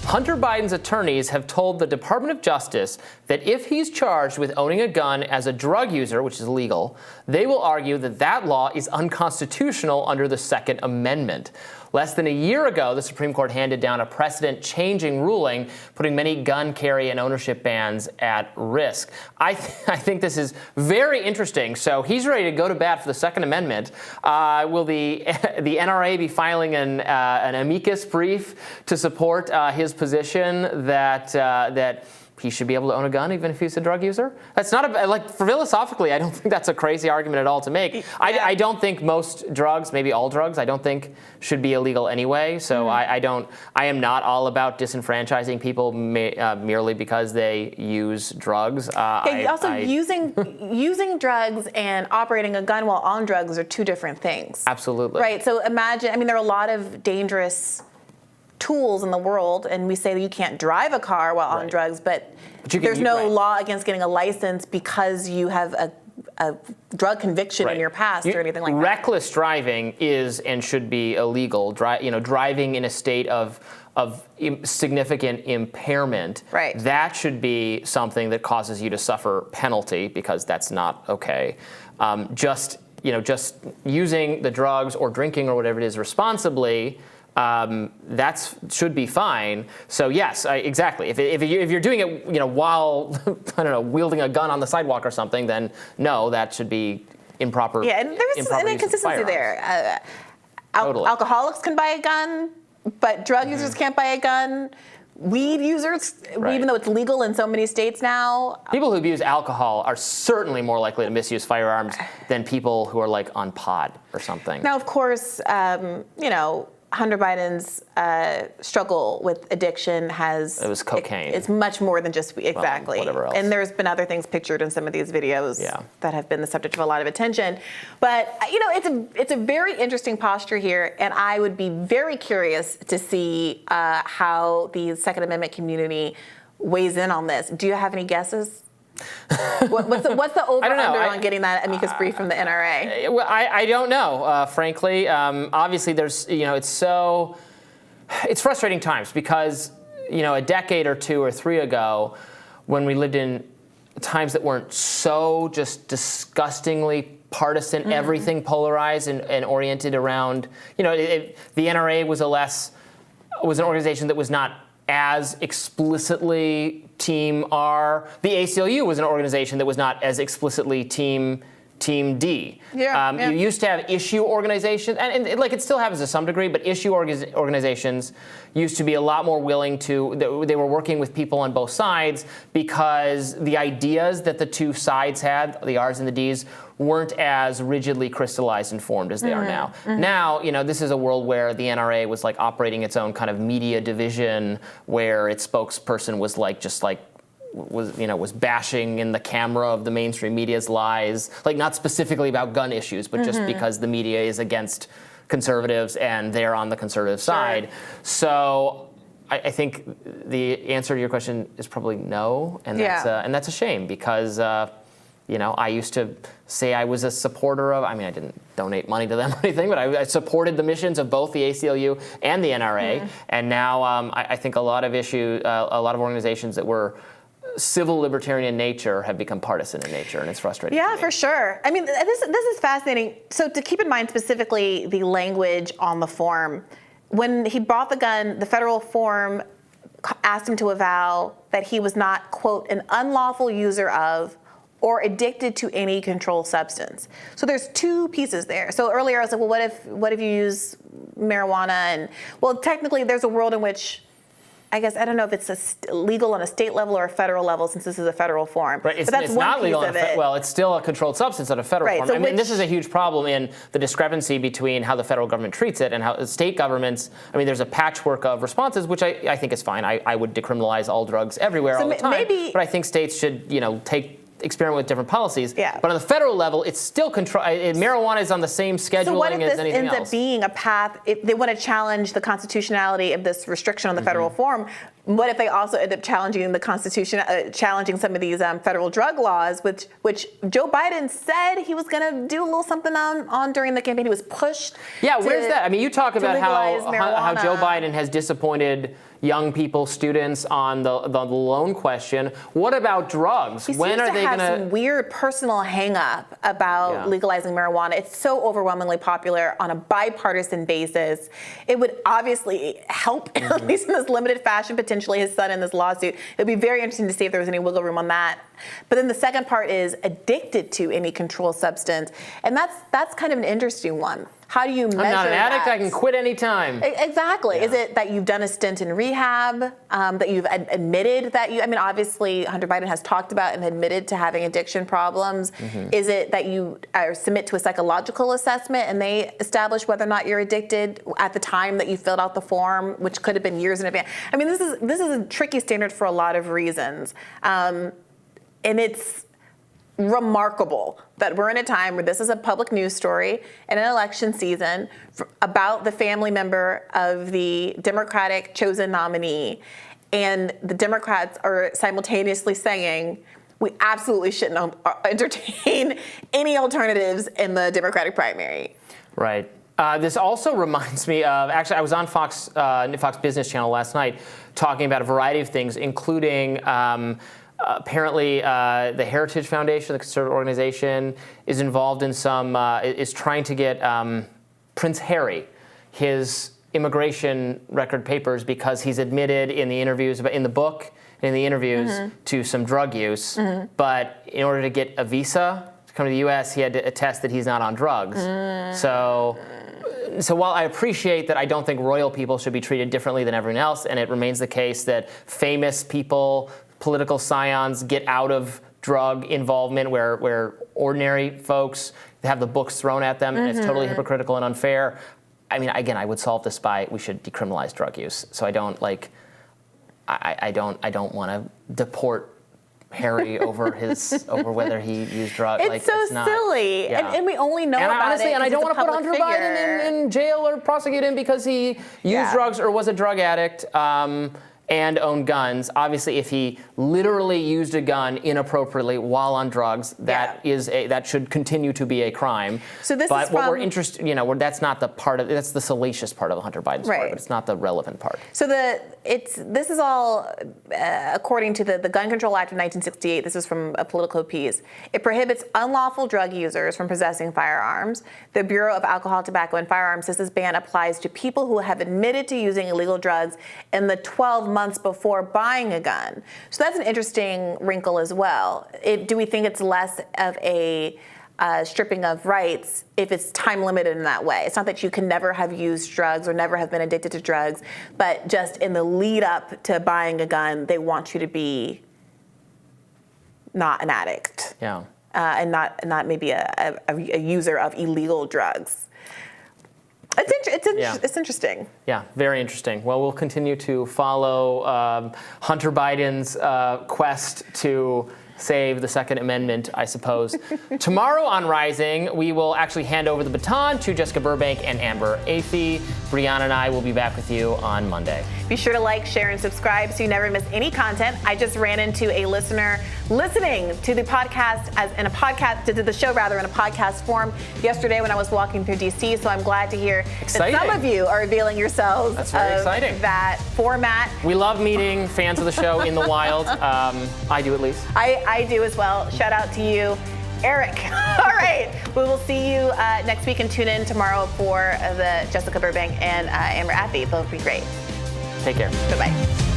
Hunter Biden's attorneys have told the Department of Justice that if he's charged with owning a gun as a drug user, which is illegal, they will argue that that law is unconstitutional under the Second Amendment. Less than a year ago, the Supreme Court handed down a precedent-changing ruling, putting many gun carry and ownership bans at risk. I think this is very interesting. So he's ready to go to bat for the Second Amendment. Will the NRA be filing an amicus brief to support his position that he should be able to own a gun even if he's a drug user? That's not philosophically, I don't think that's a crazy argument at all to make. I don't think most drugs, maybe all drugs, I don't think should be illegal anyway. So I am not all about disenfranchising people merely because they use drugs. Using drugs and operating a gun while on drugs are two different things. Absolutely. Right. So imagine, there are a lot of dangerous tools in the world, and we say that you can't drive a car while on drugs, but there's no law against getting a license because you have a drug conviction in your past or anything like that. Reckless driving is and should be illegal. Driving in a state of significant impairment. Right. That should be something that causes you to suffer penalty because that's not okay. Just using the drugs or drinking or whatever it is responsibly. That should be fine. So yes, exactly. If you're doing it, while wielding a gun on the sidewalk or something, then no, that should be improper. Yeah, and there's an inconsistency there. Totally. Alcoholics can buy a gun, but drug users can't buy a gun. Weed users, even though it's legal in so many states now. People who abuse alcohol are certainly more likely to misuse firearms than people who are on pot or something. Now, of course, Hunter Biden's struggle with addiction it was cocaine. It's much more than just exactly. Whatever else. And there's been other things pictured in some of these videos that have been the subject of a lot of attention. But it's a very interesting posture here, and I would be very curious to see how the Second Amendment community weighs in on this. Do you have any guesses? What's the over-under on getting that amicus brief from the NRA? Well, I don't know, frankly. Obviously, there's, it's frustrating times because, a decade or two or three ago, when we lived in times that weren't so just disgustingly partisan, everything polarized and oriented around, the NRA was an organization that was not as explicitly Team R. The ACLU was an organization that was not as explicitly Team D. You used to have issue organizations, and it still happens to some degree, but issue organizations used to be a lot more willing to, they were working with people on both sides because the ideas that the two sides had, the R's and the D's, weren't as rigidly crystallized and formed as they are now. Now, this is a world where the NRA was operating its own kind of media division where its spokesperson was bashing in the camera of the mainstream media's lies, not specifically about gun issues, but just because the media is against conservatives and they're on the conservative side. So I think the answer to your question is probably no, and that's a shame because I used to say I was a supporter of, I didn't donate money to them or anything, but I supported the missions of both the ACLU and the NRA. And now I think a lot of organizations that were civil libertarian in nature have become partisan in nature, and it's frustrating. Yeah, for sure. This is fascinating. So to keep in mind specifically the language on the form, when he bought the gun, the federal form asked him to avow that he was not, quote, an unlawful user of or addicted to any controlled substance. So there's two pieces there. So earlier I was like, well, what if you use marijuana? And technically there's a world in which, I guess, I don't know if it's legal on a state level or a federal level since this is a federal form. Right, but that's it's one not piece legal of it. Well, it's still a controlled substance on a federal form. So this is a huge problem in the discrepancy between how the federal government treats it and how state governments, there's a patchwork of responses, which I think is fine. I would decriminalize all drugs everywhere all the time. But I think states should, experiment with different policies. But on the federal level, it's still marijuana is on the same scheduling as anything else. So what if this ends up being a path, if they want to challenge the constitutionality of this restriction on the federal form, What if they also end up challenging the Constitution, challenging some of these federal drug laws, which Joe Biden said he was going to do a little something on during the campaign. He was pushed. Yeah, where's that? I mean, you talk about how Joe Biden has disappointed young people, students on the loan question. What about drugs? When are they going to have some weird personal hang-up about legalizing marijuana? It's so overwhelmingly popular on a bipartisan basis. It would obviously help, at least in this limited fashion, potentially his son in this lawsuit. It'd be very interesting to see if there was any wiggle room on that. But then the second part is addicted to any controlled substance, and that's kind of an interesting one. How do you measure that? I'm not an addict. I can quit anytime. Exactly. Yeah. Is it that you've done a stint in rehab, that you've admitted that you, I mean, obviously Hunter Biden has talked about and admitted to having addiction problems. Is it that you submit to a psychological assessment and they establish whether or not you're addicted at the time that you filled out the form, which could have been years in advance? I mean, this is a tricky standard for a lot of reasons. And it's remarkable that we're in a time where this is a public news story in an election season about the family member of the Democratic chosen nominee, and the Democrats are simultaneously saying we absolutely shouldn't entertain any alternatives in the Democratic primary. Right. This also reminds me of, actually, I was on Fox Business Channel last night talking about a variety of things, including apparently, the Heritage Foundation, the conservative organization, is involved in is trying to get Prince Harry his immigration record papers because he's admitted in the interviews, in the book, in the interviews, to some drug use. But in order to get a visa to come to the U.S., he had to attest that he's not on drugs. So while I appreciate that I don't think royal people should be treated differently than everyone else, and it remains the case that famous people, political scions, get out of drug involvement where ordinary folks have the books thrown at them, and it's totally hypocritical and unfair. I mean, again, I would solve this by we should decriminalize drug use. So I don't want to deport Harry over whether he used drugs. It's silly, and we only know about honestly, it. And I don't want to put Hunter Biden in jail or prosecute him because he used drugs or was a drug addict. And own guns. Obviously, if he literally used a gun inappropriately while on drugs, that should continue to be a crime. So this is what we're interested, that's not the part of that's the salacious part of Hunter Biden's part, but it's not the relevant part. So this is all according to the Gun Control Act of 1968. This is from a Politico piece. It prohibits unlawful drug users from possessing firearms. The Bureau of Alcohol, Tobacco, and Firearms says this ban applies to people who have admitted to using illegal drugs in the 12 months before buying a gun. So that's an interesting wrinkle as well. Do we think it's less of a stripping of rights if it's time limited in that way? It's not that you can never have used drugs or never have been addicted to drugs, but just in the lead up to buying a gun, they want you to be not an addict. Yeah. And not maybe a user of illegal drugs. It's interesting. Yeah, very interesting. Well, we'll continue to follow Hunter Biden's quest to save the Second Amendment, I suppose. Tomorrow on Rising, we will actually hand over the baton to Jessica Burbank and Amber Athey. Briahna and I will be back with you on Monday. Be sure to like, share, and subscribe so you never miss any content. I just ran into a listener listening to the podcast to the show in a podcast form yesterday when I was walking through DC. So I'm glad to hear that some of you are availing yourselves of that format. We love meeting fans of the show in the wild. I do, at least. I do as well. Shout out to you, Eric. All right. We will see you next week, and tune in tomorrow for the Jessica Burbank and Amber Athey. They'll be great. Take care. Bye-bye.